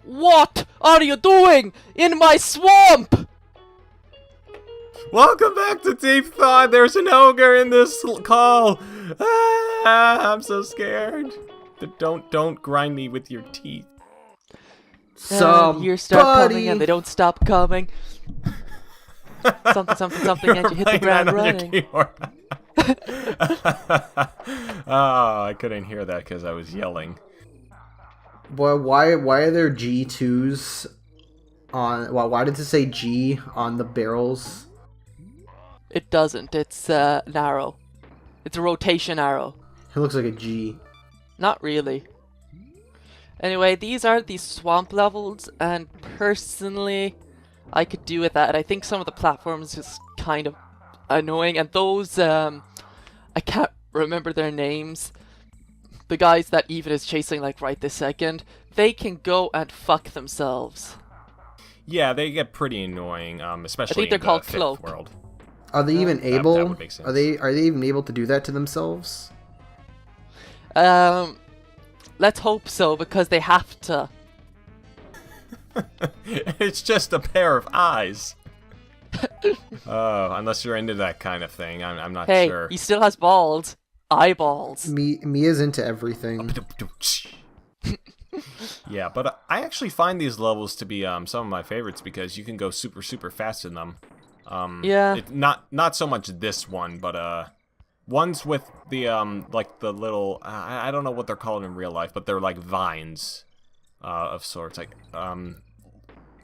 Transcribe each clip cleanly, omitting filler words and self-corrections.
What are you doing in my swamp? Welcome back to Deep Thought. There's an ogre in this call. I'm so scared. Don't grind me with your teeth. Years start coming and they don't stop coming. Something, and you hit the ground running. Oh, I couldn't hear that because I was yelling. Boy, why are there G2s on? Well, why does it say G on the barrels? It doesn't. It's an arrow. It's a rotation arrow. It looks like a G. Not really. Anyway, these are the swamp levels, and personally, I could do with that. I think some of the platforms is kind of annoying, and those, I can't remember their names. The guys that Even is chasing, like, right this second, they can go and fuck themselves. Yeah, they get pretty annoying, especially I think they're in the called fifth Cloak. world. Are they even able? That would make sense. Are they even able to do that to themselves? Let's hope so, because they have to. It's just a pair of eyes. Oh, unless you're into that kind of thing, I'm not sure. Hey, he still has balls. Eyeballs. Mia's into everything. Yeah, but I actually find these levels to be some of my favorites because you can go super fast in them. Yeah. Not so much this one, but ones with the like the little I don't know what they're called in real life, but they're like vines of sorts, like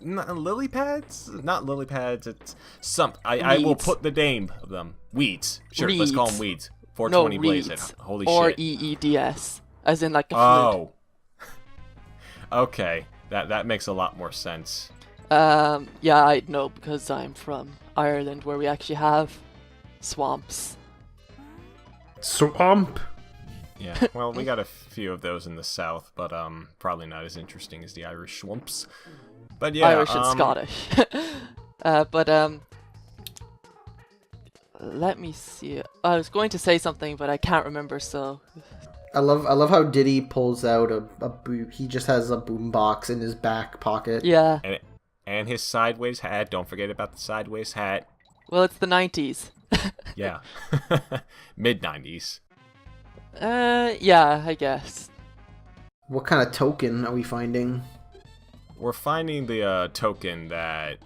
lily pads? Not lily pads. It's some. I will put the name of them. Weeds. Sure, Reeds. Let's call them weeds. 420 no, blaze reeds. it. Holy or shit. EEDS, as in like a fluid. Oh. Okay, that makes a lot more sense. Yeah, I know because I'm from Ireland, where we actually have swamps. Swamp. Yeah, well, we got a few of those in the south, but probably not as interesting as the Irish swamps. But yeah, Irish and Scottish. But let me see. I was going to say something, but I can't remember. So I love how Diddy pulls out he just has a boombox in his back pocket. yeah. And his sideways hat. Don't forget about the sideways hat. Well, it's the 90s. Yeah, mid-90s. Yeah, I guess. What kind of token are we finding? We're finding the token that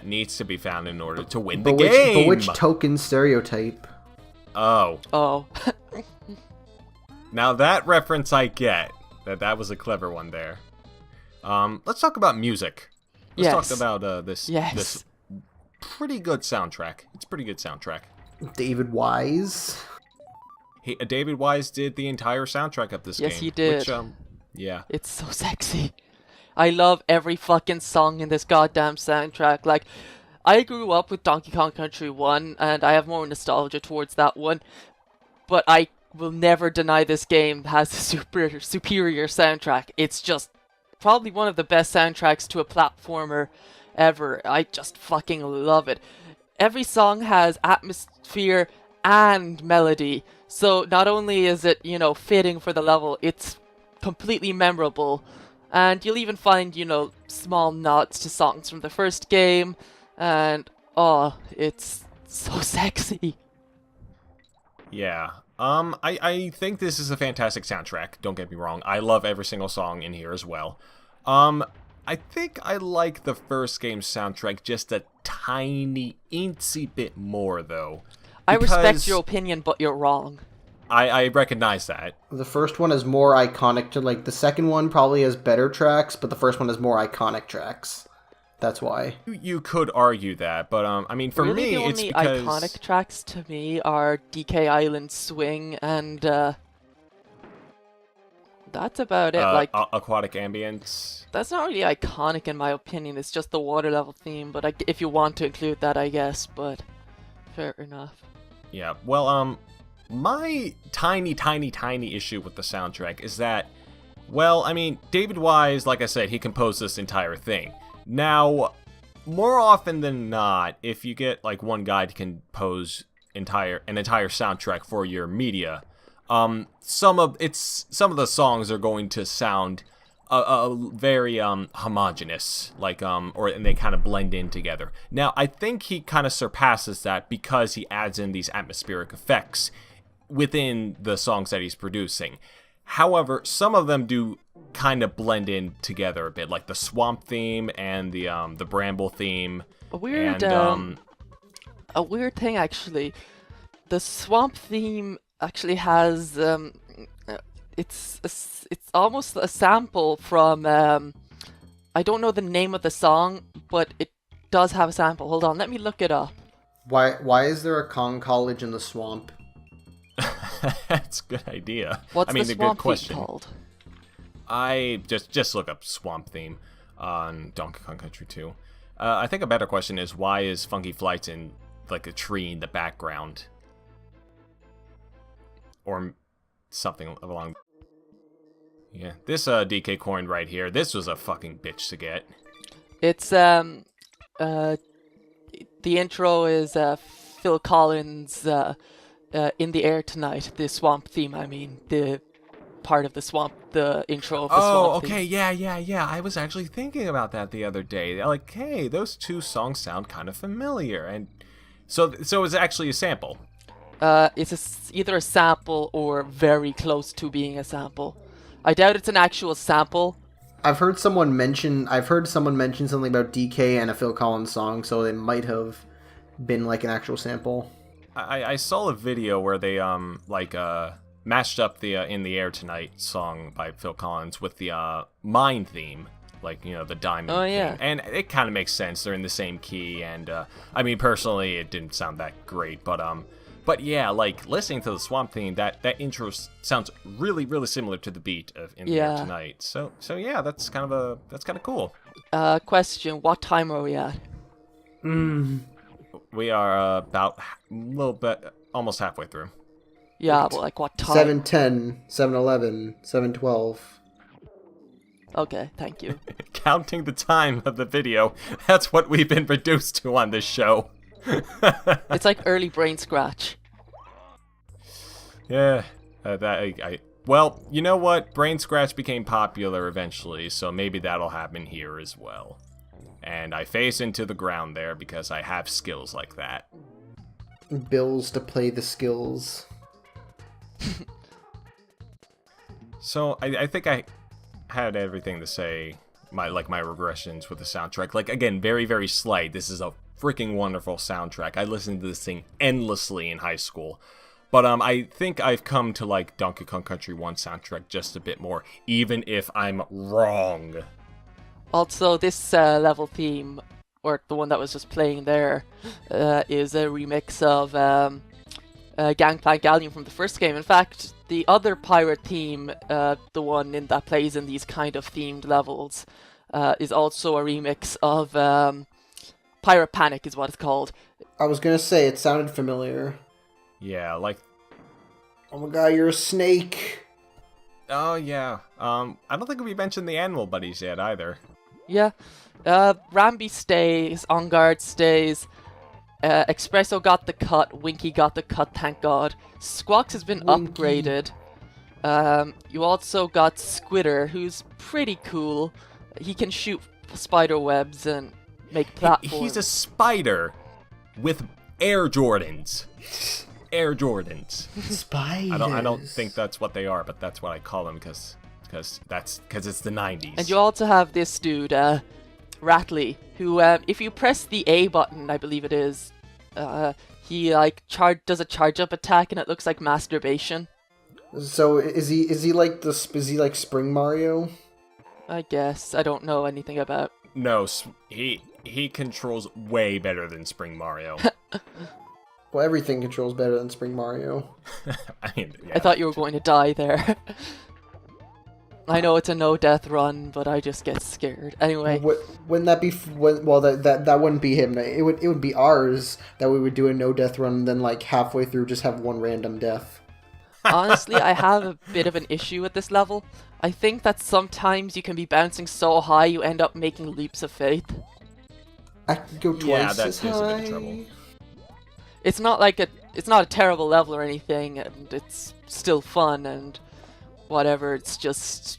needs to be found in order to win the But game. which token stereotype? Oh. Oh. Now that reference I get. That was a clever one there. Let's talk about music. Let's talk about this pretty good soundtrack. It's a pretty good soundtrack. David Wise. David Wise did the entire soundtrack of this game. Yes, he did. Which, yeah. It's so sexy. I love every fucking song in this goddamn soundtrack. Like, I grew up with Donkey Kong Country 1, and I have more nostalgia towards that one. But I will never deny this game has a superior soundtrack. It's just probably one of the best soundtracks to a platformer ever. I just fucking love it. Every song has atmosphere and melody. So not only is it, fitting for the level, it's completely memorable. And you'll even find, small nods to songs from the first game. And, oh, it's so sexy. Yeah. I think this is a fantastic soundtrack. Don't get me wrong. I love every single song in here as well. I think I like the first game's soundtrack just a tiny, incy bit more, though. I respect your opinion, but you're wrong. I recognize that. The first one is more iconic to, the second one probably has better tracks, but the first one has more iconic tracks. That's why. You could argue that, but, I mean, for really, me, it's the because... only iconic tracks to me are DK Island Swing and, that's about it. Aquatic Ambience. That's not really iconic in my opinion. It's just the water level theme, but if you want to include that, I guess, but fair enough. Yeah, well, my tiny issue with the soundtrack is that, well, I mean, David Wise, like I said, he composed this entire thing. Now, more often than not, if you get, one guy to compose an entire soundtrack for your media, some of the songs are going to sound very homogeneous, like and they kind of blend in together. Now I think he kind of surpasses that because he adds in these atmospheric effects within the songs that he's producing. However, some of them do kind of blend in together a bit, like the swamp theme and the bramble theme. A weird thing actually. The swamp theme actually has it's almost a sample from I don't know the name of the song, but it does have a sample. Hold on, let me look it up. Why is there a Kong College in the swamp? That's a good idea. What's the a swamp good question. theme called? I just look up swamp theme on Donkey Kong Country 2. I think a better question is, why is Funky Flights in like a tree in the background? Or something along. Yeah, this DK coin right here, this was a fucking bitch to get. It's the intro is Phil Collins In the Air Tonight, the swamp theme, I mean, the part of the swamp, the intro of the swamp okay, theme. yeah. I was actually thinking about that the other day. Like, hey, those two songs sound kind of familiar. And so it's actually a sample. It's either a sample or very close to being a sample. I doubt it's an actual sample. I've heard someone mention something about DK and a Phil Collins song, so it might have been like an actual sample. I saw a video where they matched up the In the Air Tonight song by Phil Collins with the Mine theme, like, you know, the diamond theme. And it kind of makes sense. They're in the same key, and I mean, personally, it didn't sound that great, but yeah, like, listening to the swamp theme, that intro sounds really, really similar to the beat of In the Air Tonight. So yeah, that's kind of cool. Question: what time are we at? We are about a little bit, almost halfway through. Yeah, but like what time? 7:10, 7:11, 7:12. Okay, thank you. Counting the time of the video, that's what we've been reduced to on this show. It's like early brain scratch. Yeah, well, you know what? Brain Scratch became popular eventually, so maybe that'll happen here as well. And I face into the ground there because I have skills like that. Bills to play the skills. So I think I had everything to say. My regressions with the soundtrack. Like, again, very, very slight. This is a freaking wonderful soundtrack. I listened to this thing endlessly in high school. But I think I've come to like Donkey Kong Country 1 soundtrack just a bit more, even if I'm wrong. Also, this level theme, or the one that was just playing there, is a remix of Gangplank Galleon from the first game. In fact, the other pirate theme, the one that plays in these kind of themed levels, is also a remix of Pirate Panic is what it's called. I was gonna say, it sounded familiar. Yeah, like... Oh my god, you're a snake! Oh, yeah. I don't think we mentioned the animal buddies yet, either. Yeah. Rambi stays, On Guard stays, Espresso got the cut, Winky got the cut, thank god. Squawks has been upgraded. You also got Squitter, who's pretty cool. He can shoot spider webs and make platforms. He's a spider with Air Jordans. Air Jordans. Spiders. I don't think that's what they are, but that's what I call them because it's the 90s. And you also have this dude, Ratley, who if you press the A button, I believe it is, he like does a charge up attack and it looks like masturbation. So is he like Spring Mario? I guess. I don't know anything about. No, he controls way better than Spring Mario. Well, everything controls better than Spring Mario. I mean, yeah. I thought you were going to die there. I know it's a no-death run, but I just get scared. Anyway. Wouldn't that be... Well, that wouldn't be him. It would be ours that we would do a no-death run and then, like, halfway through just have one random death. Honestly, I have a bit of an issue with this level. I think that sometimes you can be bouncing so high you end up making leaps of faith. I can go twice as high. Yeah, that is a bit of trouble. It's not a terrible level or anything, and it's still fun and whatever. It's just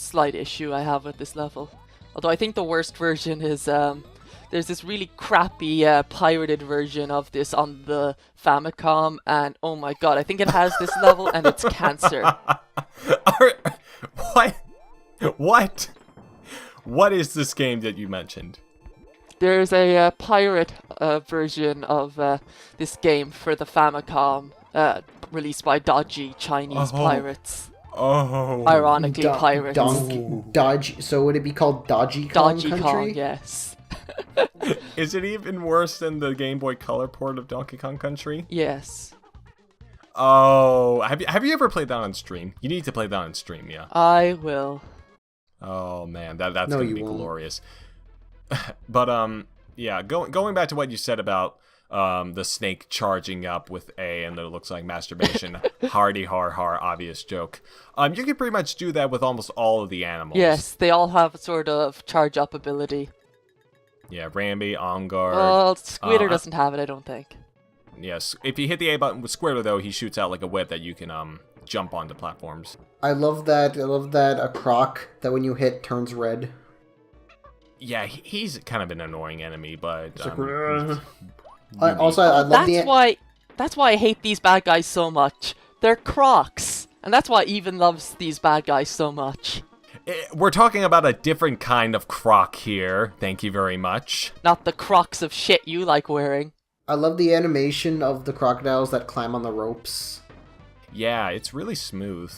slight issue I have with this level. Although I think the worst version is there's this really crappy pirated version of this on the Famicom, and oh my god, I think it has this level and it's cancer. What? What? What is this game that you mentioned? There's a pirate version of this game for the Famicom, released by dodgy Chinese pirates. Oh. Ironically, pirates. Dodgy. So would it be called Dodgy Kong Dodgy Country? Kong, yes. Is it even worse than the Game Boy Color port of Donkey Kong Country? Yes. Oh, have you ever played that on stream? You need to play that on stream, yeah. I will. Oh man, that's No, gonna you be won't. glorious. But yeah, going back to what you said about the snake charging up with A, and it looks like masturbation. Hardy har har, obvious joke. You can pretty much do that with almost all of the animals. Yes, they all have a sort of charge up ability. Yeah, Rambi, Onguard. Well, Squidder doesn't have it, I don't think. Yes, if you hit the A button with Squirtle, though, he shoots out like a whip that you can jump onto platforms. I love that. A croc that when you hit turns red. Yeah, he's kind of an annoying enemy, but I love That's why I hate these bad guys so much. They're crocs, and that's why Even loves these bad guys so much. We're talking about a different kind of croc here. Thank you very much. Not the crocs of shit you like wearing. I love the animation of the crocodiles that climb on the ropes. Yeah, it's really smooth.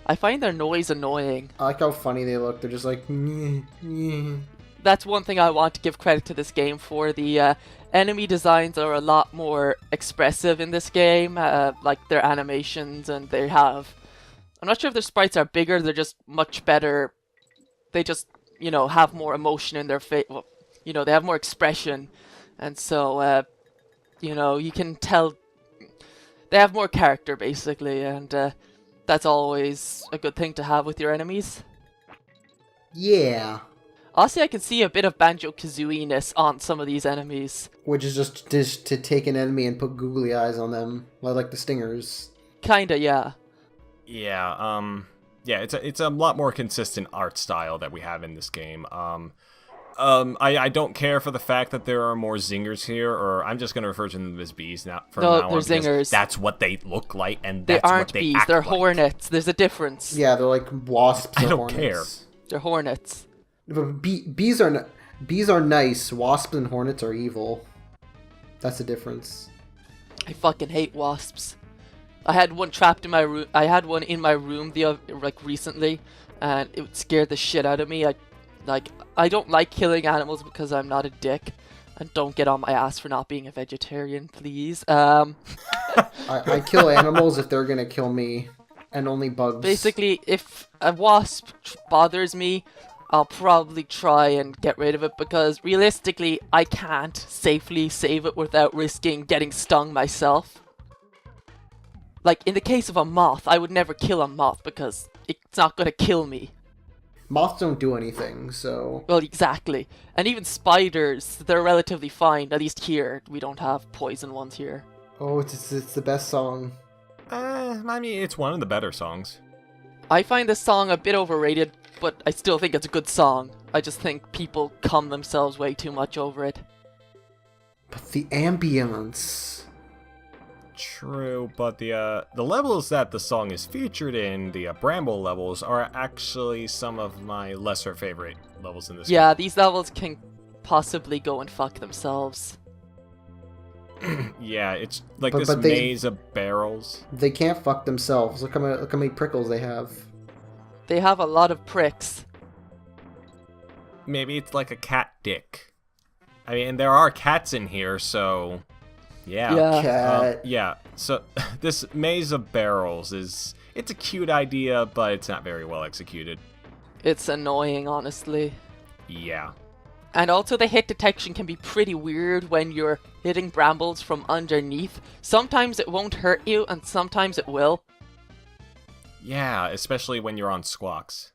I find their noise annoying. I like how funny they look. They're just like. Nyeh, nyeh. That's one thing I want to give credit to this game for. The enemy designs are a lot more expressive in this game, like their animations, and they have... I'm not sure if their sprites are bigger, they're just much better. They just, you know, have more emotion in their face. Well, you know, they have more expression, and so, you know, you can tell they have more character, basically, and that's always a good thing to have with your enemies. Yeah. Also, I can see a bit of Banjo-Kazooie-ness on some of these enemies. Which is just to take an enemy and put googly eyes on them, like the stingers. Kinda, yeah. Yeah, yeah, it's a lot more consistent art style that we have in this game. I don't care for the fact that there are more zingers here, or I'm just gonna refer to them as bees now. From now they're on, zingers. That's what they look like, and They that's aren't what they bees, act they're like. hornets. There's a difference. Yeah, they're like wasps. I or don't hornets. They're hornets. But bees are nice. Wasps and hornets are evil. That's the difference. I fucking hate wasps. I had one trapped in my room. I had one in my room recently, and it scared the shit out of me. I don't like killing animals because I'm not a dick, and don't get on my ass for not being a vegetarian, please. I kill animals if they're gonna kill me, and only bugs. Basically, if a wasp bothers me, I'll probably try and get rid of it, because realistically, I can't safely save it without risking getting stung myself. Like, in the case of a moth, I would never kill a moth because it's not gonna kill me. Moths don't do anything, so... Well, exactly. And even spiders, they're relatively fine. At least here, we don't have poison ones here. Oh, it's the best song. I mean, it's one of the better songs. I find this song a bit overrated, but I still think it's a good song. I just think people cum themselves way too much over it. But the ambience... True, but the levels that the song is featured in, the Bramble levels, are actually some of my lesser favorite levels in this Yeah, these levels can possibly go and fuck themselves. game. Yeah, it's like But- this but they- maze of barrels. They can't fuck themselves. Look how many prickles they have. They have a lot of pricks. Maybe it's like a cat dick. I mean, there are cats in here, so... Yeah. Yeah. Cat. Yeah, so this maze of barrels it's a cute idea, but it's not very well executed. It's annoying, honestly. Yeah. And also the hit detection can be pretty weird when you're hitting brambles from underneath. Sometimes it won't hurt you, and sometimes it will. Yeah, especially when you're on squawks.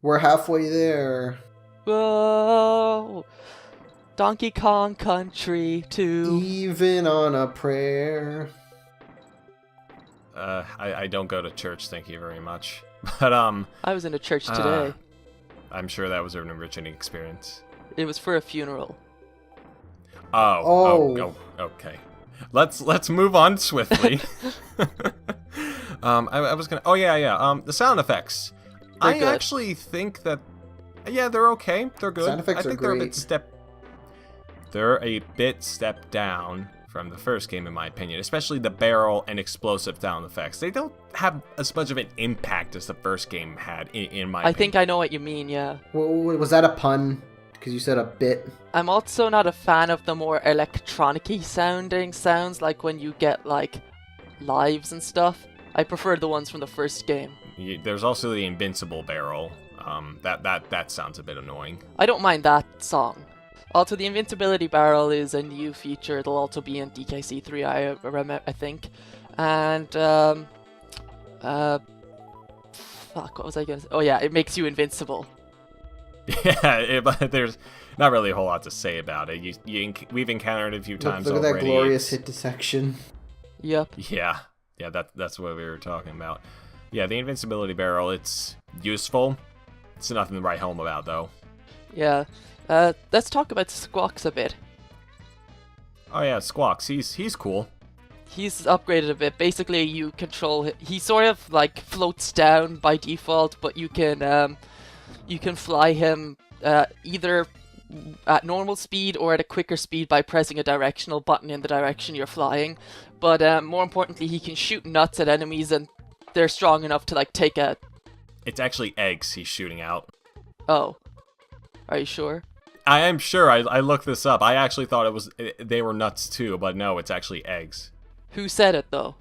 We're halfway there. Whoa! Donkey Kong Country 2. Even on a prayer. I don't go to church, thank you very much. But, I was in a church today. I'm sure that was an enriching experience. It was for a funeral. Oh, okay. Let's move on swiftly. I was gonna. Oh yeah. The sound effects. They're I good. actually think that. Yeah, they're okay. They're good. Sound effects I think are they're a great. bit step. They're a bit step down from the first game, in my opinion. Especially the barrel and explosive sound effects. They don't have as much of an impact as the first game had. In my I opinion. think I know what you mean, yeah. Was that a pun? Because you said a bit. I'm also not a fan of the more electronic-y sounding sounds, like when you get, like, lives and stuff. I prefer the ones from the first game. There's also the invincible barrel. That sounds a bit annoying. I don't mind that song. Also, the invincibility barrel is a new feature. It'll also be in DKC3, I think. And, fuck, what was I gonna say? Oh yeah, it makes you invincible. Yeah, but there's not really a whole lot to say about it. We've encountered it a few times Look at that already. glorious hit dissection. Yep. Yeah, that's what we were talking about. Yeah, the invincibility barrel, it's useful. It's nothing to write home about, though. Yeah. Let's talk about Squawks a bit. Oh yeah, Squawks, he's cool. He's upgraded a bit. Basically, you control he sort of like floats down by default, but you can fly him either at normal speed or at a quicker speed by pressing a directional button in the direction you're flying. But more importantly, he can shoot nuts at enemies, and they're strong enough to like take a. It's actually eggs he's shooting out. Oh, are you sure? I am sure. I looked this up. I actually thought they were nuts too, but no, it's actually eggs. Who said it though?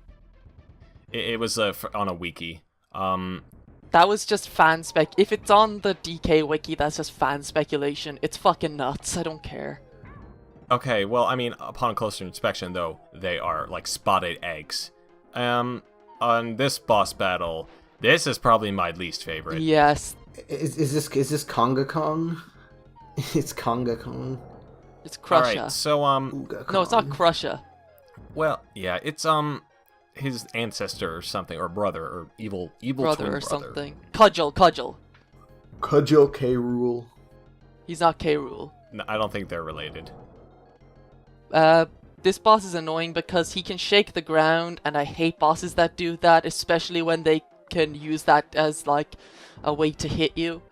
It was on a wiki. That was just fan spec. If it's on the DK wiki, that's just fan speculation. It's fucking nuts. I don't care. Okay, well, I mean, upon closer inspection, though, they are like spotted eggs. On this boss battle, this is probably my least favorite. Yes. Is this Conga Kong? It's Conga Kong. It's Crusher. Alright, so, Ooga No, it's not Kong. Crusher. well, yeah, it's, his ancestor or something, or brother, or evil Brother twin or brother. something. Cudgel. Cudgel K. Rule. He's not K. Rool. No, I don't think they're related. This boss is annoying because he can shake the ground, and I hate bosses that do that, especially when they can use that as like a way to hit you.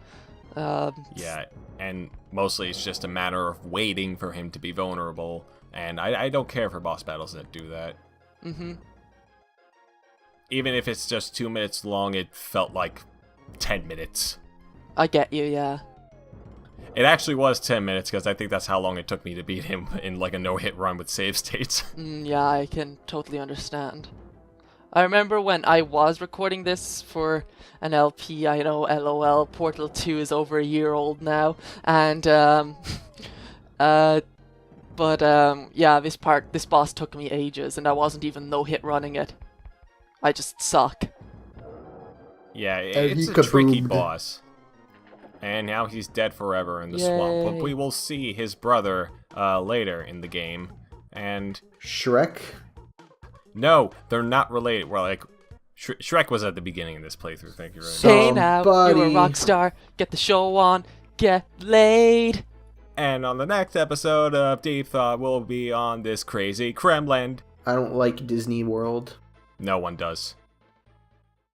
Yeah, and mostly it's just a matter of waiting for him to be vulnerable, and I don't care for boss battles that do that. Mm-hmm. Even if it's just 2 minutes long, it felt like 10 minutes. I get you, yeah. It actually was 10 minutes, because I think that's how long it took me to beat him in like a no-hit run with save states. Yeah, I can totally understand. I remember when I was recording this for an LP, I know, LOL, Portal 2 is over a year old now, and, yeah, this boss took me ages, and I wasn't even no-hit running it. I just suck. Yeah, And it's he a tricky kaboomed. boss. And now he's dead forever in the swamp. But Yay. we will see his brother later in the game. And Shrek. no, they're not related. Well, like, Shrek was at the beginning of this playthrough. Thank you very much. Hey now, you're a Somebody. rock star, get the show on, get laid. And on the next episode of Deep Thought, we'll be on this crazy Kremland. I don't like Disney World. No one does.